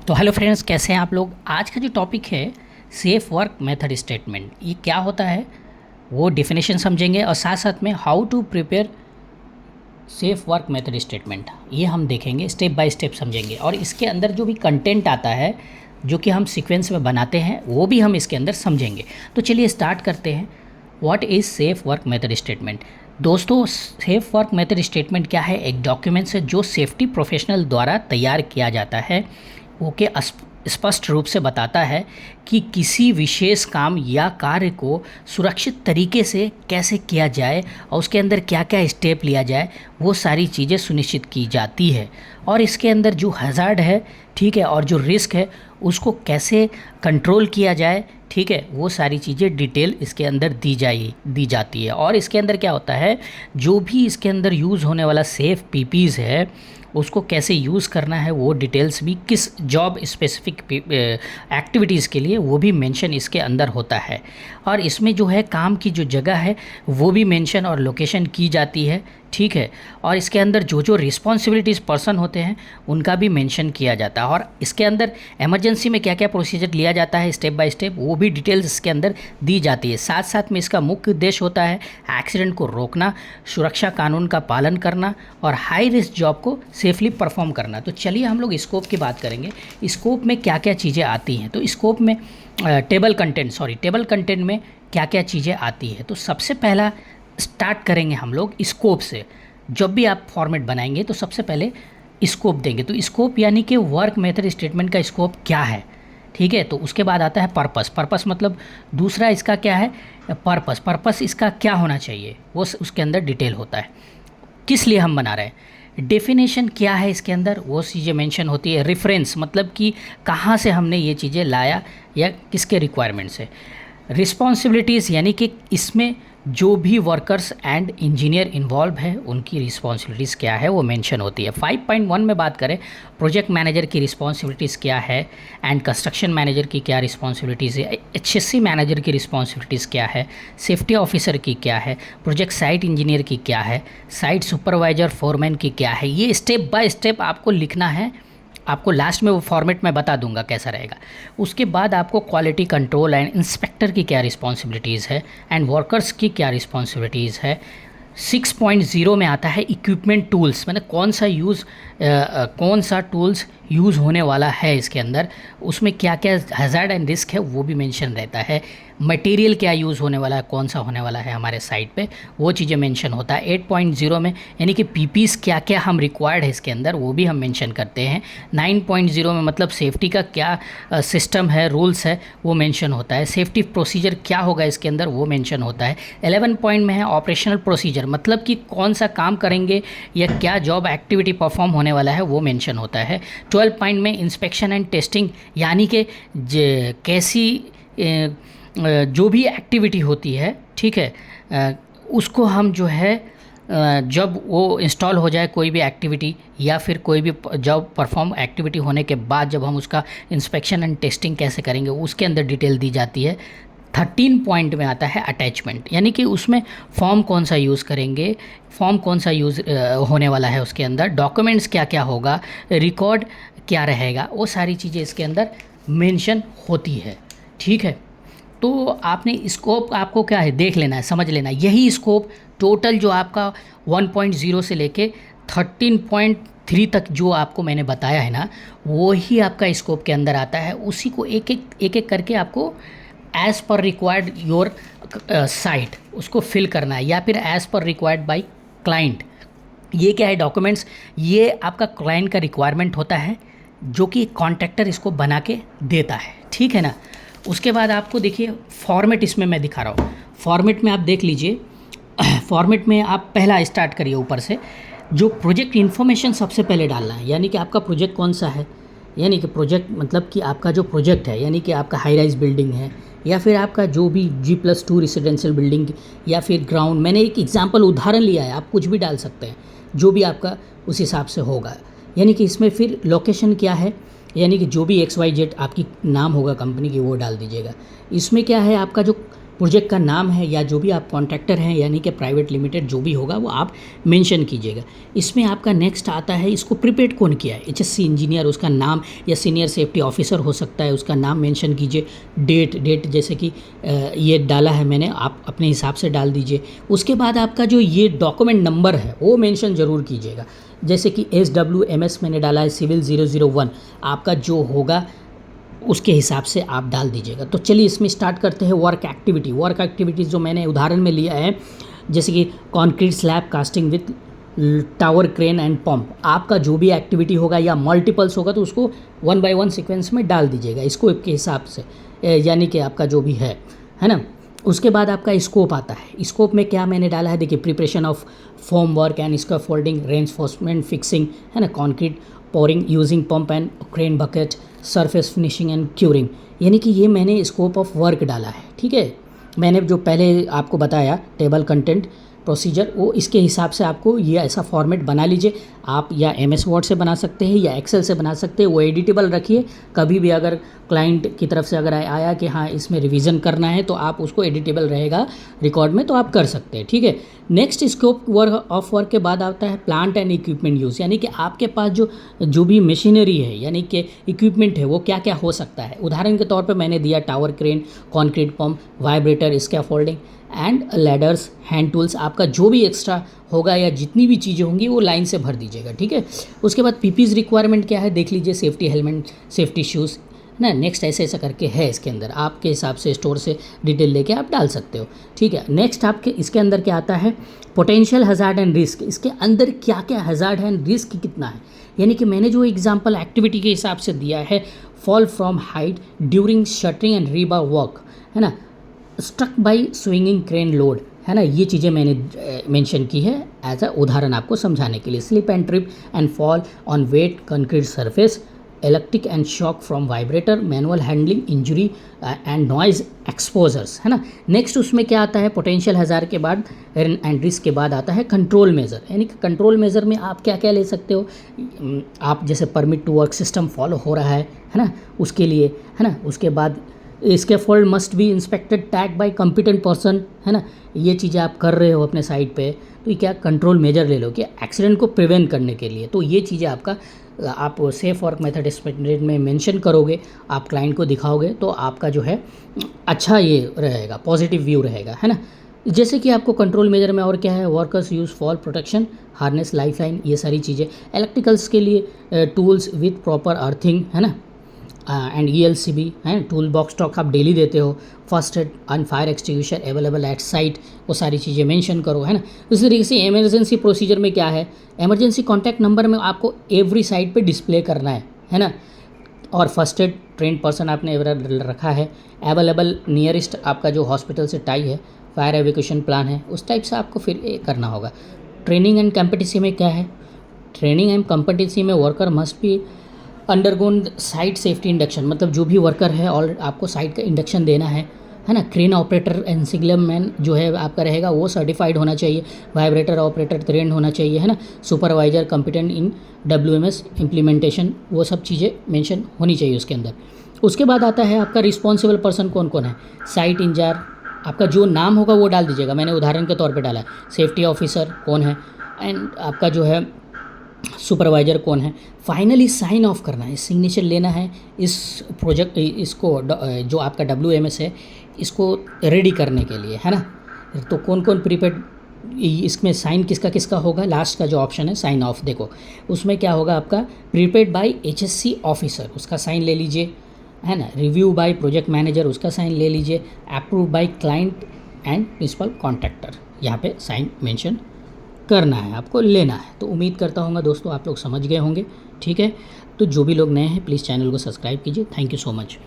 तो hello friends, कैसे हैं आप लोग। आज का जो टॉपिक है सेफ वर्क मेथड स्टेटमेंट, ये क्या होता है वो डिफिनेशन समझेंगे और साथ साथ में how to prepare safe work method statement ये हम देखेंगे, स्टेप बाय स्टेप समझेंगे। और इसके अंदर जो भी कंटेंट आता है जो कि हम सीक्वेंस में बनाते हैं वो भी हम इसके अंदर समझेंगे। तो चलिए स्टार्ट करते हैं। What is safe work method statement. दोस्तों, सेफ वर्क मेथड स्टेटमेंट क्या है? एक डॉक्यूमेंट्स है जो सेफ्टी प्रोफेशनल द्वारा तैयार किया जाता है, वो के स्पष्ट रूप से बताता है कि किसी विशेष काम या कार्य को सुरक्षित तरीके से कैसे किया जाए और उसके अंदर क्या क्या स्टेप लिया जाए, वो सारी चीज़ें सुनिश्चित की जाती है। और इसके अंदर जो हज़ार्ड है, ठीक है, और जो रिस्क है उसको कैसे कंट्रोल किया जाए, ठीक है, वो सारी चीज़ें डिटेल इसके अंदर दी जाती है। और इसके अंदर क्या होता है, जो भी इसके अंदर यूज़ होने वाला सेफ पीपीज़ है उसको कैसे यूज़ करना है, वो डिटेल्स भी किस जॉब स्पेसिफिक एक्टिविटीज़ के लिए वो भी मेंशन इसके अंदर होता है। और इसमें जो है काम की जो जगह है वो भी मेंशन और लोकेशन की जाती है, ठीक है। और इसके अंदर जो जो रिस्पॉन्सिबिलिटीज़ पर्सन होते हैं उनका भी मेंशन किया जाता है। और इसके अंदर इमरजेंसी में क्या क्या प्रोसीजर लिया जाता है स्टेप बाय स्टेप, वो भी डिटेल्स इसके अंदर दी जाती है। साथ साथ में इसका मुख्य उद्देश्य होता है एक्सीडेंट को रोकना, सुरक्षा कानून का पालन करना और हाई रिस्क जॉब को सेफली परफॉर्म करना। तो चलिए हम लोग स्कोप की बात करेंगे। स्कोप में क्या क्या चीज़ें आती हैं। तो स्कोप में टेबल कंटेंट में क्या क्या चीज़ें आती है। तो सबसे पहला स्टार्ट करेंगे हम लोग स्कोप से। जब भी आप फॉर्मेट बनाएंगे तो सबसे पहले स्कोप देंगे। तो स्कोप यानी कि वर्क मेथड स्टेटमेंट का स्कोप क्या है, ठीक है। तो उसके बाद आता है पर्पस मतलब दूसरा इसका क्या है, पर्पस इसका क्या होना चाहिए वो उसके अंदर डिटेल होता है, किस लिए हम बना रहे हैं। डेफिनेशन क्या है इसके अंदर, वो चीज़ें मेंशन होती है। रेफरेंस मतलब कि कहाँ से हमने ये चीज़ें लाया या किसके रिक्वायरमेंट से। रिस्पॉन्सिबिलिटीज़ यानी कि इसमें जो भी वर्कर्स एंड इंजीनियर इन्वॉल्व है उनकी रिस्पॉन्सिबिलिटीज़ क्या है वो मेंशन होती है। 5.1 में बात करें, प्रोजेक्ट मैनेजर की रिस्पॉन्सिबिलिटीज़ क्या है एंड कंस्ट्रक्शन मैनेजर की क्या रिस्पॉन्सिबिलिटीज़ है, HSC मैनेजर की रिस्पॉन्सिबिलिटीज़ क्या है, सेफ्टी ऑफिसर की क्या है, प्रोजेक्ट साइट इंजीनियर की क्या है, साइट सुपरवाइजर फोरमैन की क्या है। ये स्टेप बाय स्टेप आपको लिखना है। आपको लास्ट में वो फॉर्मेट में बता दूंगा कैसा रहेगा। उसके बाद आपको क्वालिटी कंट्रोल एंड इंस्पेक्टर की क्या रिस्पॉन्सिबिलिटीज़ है एंड वर्कर्स की क्या रिस्पॉन्सिबिलिटीज़ है। 6.0 में आता है इक्विपमेंट टूल्स, मतलब कौन सा टूल्स यूज़ होने वाला है इसके अंदर, उसमें क्या क्या हज़ार्ड एंड रिस्क है वो भी मेंशन रहता है। मटेरियल क्या यूज़ होने वाला है, कौन सा होने वाला है हमारे साइट पे, वो चीज़ें मेंशन होता है। 8.0 में यानी कि पीपीस क्या क्या हम रिक्वायर्ड है इसके अंदर वो भी हम मेंशन करते हैं। 9.0 में मतलब सेफ्टी का क्या सिस्टम है, रूल्स है, वो मेंशन होता है। सेफ्टी प्रोसीजर क्या होगा इसके अंदर वो मेंशन होता है। 11 पॉइंट में है ऑपरेशनल प्रोसीजर, मतलब कि कौन सा काम करेंगे या क्या जॉब एक्टिविटी परफॉर्म होने वाला है वो मेंशन होता है। 12 पॉइंट में इंस्पेक्शन एंड टेस्टिंग यानी कि कैसी जो भी एक्टिविटी होती है, ठीक है, उसको हम जो है जब वो इंस्टॉल हो जाए कोई भी एक्टिविटी या फिर कोई भी जॉब परफॉर्म एक्टिविटी होने के बाद जब हम उसका इंस्पेक्शन एंड टेस्टिंग कैसे करेंगे उसके अंदर डिटेल दी जाती है। 13 पॉइंट में आता है अटैचमेंट, यानी कि उसमें फॉर्म कौन सा यूज़ करेंगे, फॉर्म कौन सा यूज़ होने वाला है उसके अंदर, डॉक्यूमेंट्स क्या क्या होगा, रिकॉर्ड क्या रहेगा, वो सारी चीज़ें इसके अंदर मेंशन होती है, ठीक है। तो आपने स्कोप आपको क्या है देख लेना है, समझ लेना है। यही स्कोप टोटल जो आपका 1.0 से लेके 13.3 तक जो आपको मैंने बताया है ना, वो ही आपका स्कोप के अंदर आता है। उसी को एक एक करके आपको as per required your site उसको फिल करना है या फिर as per required by client. ये क्या है डॉक्यूमेंट्स, ये आपका क्लाइंट का रिक्वायरमेंट होता है जो कि कॉन्ट्रैक्टर इसको बना के देता है, ठीक है ना। उसके बाद आपको देखिए फॉर्मेट इसमें मैं दिखा रहा हूँ। फॉर्मेट में आप देख लीजिए, फॉर्मेट में आप पहला स्टार्ट करिए ऊपर से। जो प्रोजेक्ट इन्फॉर्मेशन सबसे पहले डालना है, यानी कि आपका प्रोजेक्ट कौन सा है, यानी कि प्रोजेक्ट मतलब कि आपका जो प्रोजेक्ट है, यानी कि आपका हाई राइज बिल्डिंग है या फिर आपका जो भी G+2 रेसिडेंशियल बिल्डिंग या फिर ग्राउंड। मैंने एक एग्जांपल उदाहरण लिया है, आप कुछ भी डाल सकते हैं जो भी आपका उस हिसाब से होगा। यानी कि इसमें फिर लोकेशन क्या है, यानी कि जो भी XYZ आपकी नाम होगा कंपनी की वो डाल दीजिएगा। इसमें क्या है आपका जो प्रोजेक्ट का नाम है या जो भी आप कॉन्ट्रैक्टर हैं यानी कि प्राइवेट लिमिटेड जो भी होगा वो आप मेंशन कीजिएगा। इसमें आपका नेक्स्ट आता है, इसको प्रिपेयर कौन किया है, एचएससी इंजीनियर, उसका नाम, या सीनियर सेफ्टी ऑफिसर हो सकता है, उसका नाम मेंशन कीजिए। डेट जैसे कि ये डाला है मैंने, आप अपने हिसाब से डाल दीजिए। उसके बाद आपका जो ये डॉक्यूमेंट नंबर है वो मेंशन ज़रूर कीजिएगा। जैसे कि SWMS मैंने डाला है सिविल 001, आपका जो होगा उसके हिसाब से आप डाल दीजिएगा। तो चलिए इसमें स्टार्ट करते हैं वर्क एक्टिविटीज़ जो मैंने उदाहरण में लिया है, जैसे कि concrete slab casting with tower crane and pump. आपका जो भी एक्टिविटी होगा या मल्टीपल्स होगा तो उसको 1 बाय 1 सीक्वेंस में डाल दीजिएगा इसको के हिसाब से, यानी कि आपका जो भी है ना। उसके बाद आपका स्कोप आता है। स्कोप में क्या मैंने डाला है, देखिए, preparation of form work and scaffolding, reinforcement fixing, है ना, concrete pouring using pump and crane bucket, surface finishing and curing, यानी कि ये मैंने स्कोप ऑफ वर्क डाला है। ठीक है, मैंने जो पहले आपको बताया टेबल कंटेंट प्रोसीजर, वो इसके हिसाब से आपको ये ऐसा फॉर्मेट बना लीजिए। आप या MS वर्ड से बना सकते हैं या एक्सेल से बना सकते हैं, वो एडिटेबल रखिए। कभी भी अगर क्लाइंट की तरफ से अगर आया कि हाँ इसमें रिवीजन करना है तो आप उसको एडिटेबल रहेगा रिकॉर्ड में, तो आप कर सकते हैं। ठीक है, नेक्स्ट स्कोप ऑफ वर्क के बाद आता है प्लांट एंड इक्विपमेंट यूज़, यानी कि आपके पास जो भी मशीनरी है यानी कि इक्विपमेंट है वो क्या क्या हो सकता है। उदाहरण के तौर पे मैंने दिया tower crane, concrete pump, vibrator, scaffolding and ladders, hand tools. आपका जो भी एक्स्ट्रा होगा या जितनी भी चीज़ें होंगी वो लाइन से भर दीजिएगा। ठीक है, उसके बाद PP's रिक्वायरमेंट क्या है देख लीजिए, सेफ्टी हेलमेट, सेफ्टी शूज़ ना। नेक्स्ट ऐसा करके है इसके अंदर, आपके हिसाब से स्टोर से डिटेल लेके आप डाल सकते हो। ठीक है, नेक्स्ट आपके इसके अंदर क्या आता है, पोटेंशियल हज़ार्ड एंड रिस्क। इसके अंदर क्या क्या हज़ार्ड है एंड रिस्क कितना है, यानी कि मैंने जो एग्जांपल एक्टिविटी के हिसाब से दिया है, fall from height during shuttering and rebar work, है ना, struck by swinging crane load, है ना, ये चीज़ें मैंने मेंशन की है एज अ उदाहरण आपको समझाने के लिए। Slip and trip and fall on wet concrete surface, electric and shock from vibrator, manual handling injury and noise exposures, है ना। नेक्स्ट उसमें क्या आता है, पोटेंशियल हज़ार्ड के बाद एंड रिस्क के बाद आता है कंट्रोल मेजर, यानी कि कंट्रोल मेजर में आप क्या क्या ले सकते हो। आप जैसे permit to work system follow हो रहा है ना, उसके लिए, है ना। उसके बाद scaffold must be inspected tag bye competent person, है ना। ये चीज़ें आप कर रहे हो अपने साइट पे, तो ये क्या कंट्रोल मेजर ले लो कि एक्सीडेंट को प्रिवेंट करने के लिए। तो ये चीज़ें आपका आप सेफ वर्क मेथड स्टैंडर्ड में मेंशन करोगे, आप क्लाइंट को दिखाओगे, तो आपका जो है अच्छा ये रहेगा, पॉजिटिव व्यू रहेगा, है ना। जैसे कि आपको कंट्रोल मेजर में और क्या है, workers use fall protection, harness, lifeline, ये सारी चीज़ें। इलेक्ट्रिकल्स के लिए टूल्स विथ प्रॉपर अर्थिंग, है ना, एंड ELCB है, टूल बॉक्स स्टॉक आप डेली देते हो। First aid and fire extinguisher available at site, वो सारी चीज़ें मेंशन करो, है ना। इस तरीके से इमरजेंसी प्रोसीजर में क्या है, इमरजेंसी कॉन्टैक्ट नंबर में आपको एवरी साइट पे डिस्प्ले करना है ना। और फर्स्ट एड ट्रेंड पर्सन आपने रखा है। अवेलेबल नियरेस्ट आपका जो हॉस्पिटल से टाई है, फायर एविक्यूशन प्लान है, उस टाइप से आपको फिर करना होगा। ट्रेनिंग एंड कॉम्पिटिसी में क्या है, ट्रेनिंग एंड कॉम्पिटिसी में worker must be undergone site safety induction, मतलब जो भी वर्कर है और आपको साइट का इंडक्शन देना है ना। Crane operator and signal man जो है आपका रहेगा वो सर्टिफाइड होना चाहिए। वाइब्रेटर ऑपरेटर ट्रेंड होना चाहिए, है ना। सुपरवाइजर कॉम्पिटेंट इन WMS इम्प्लीमेंटेशन, वो सब चीज़ें मेंशन होनी चाहिए उसके अंदर। उसके बाद आता है आपका रिस्पॉन्सिबल पर्सन कौन कौन है, साइट इंचार्ज, आपका जो नाम होगा वो डाल दीजिएगा, मैंने उदाहरण के तौर पर डाला है। सेफ्टी ऑफिसर कौन है, एंड आपका जो है सुपरवाइजर कौन है। फाइनली साइन ऑफ करना है, सिग्नेचर लेना है इस प्रोजेक्ट, इसको जो आपका WMS है इसको रेडी करने के लिए, है ना। तो कौन कौन प्रीपेड, इसमें साइन किसका किसका होगा, लास्ट का जो ऑप्शन है साइन ऑफ, देखो उसमें क्या होगा आपका, प्रीपेड बाय HSC ऑफिसर, उसका साइन ले लीजिए, है ना। रिव्यू बाय प्रोजेक्ट मैनेजर, उसका साइन ले लीजिए। Approve by client and principal contractor, यहाँ पे साइन मेंशन करना है, आपको लेना है। तो उम्मीद करता हूँ दोस्तों आप लोग समझ गए होंगे। ठीक है, तो जो भी लोग नए हैं प्लीज़ चैनल को सब्सक्राइब कीजिए। Thank you so much.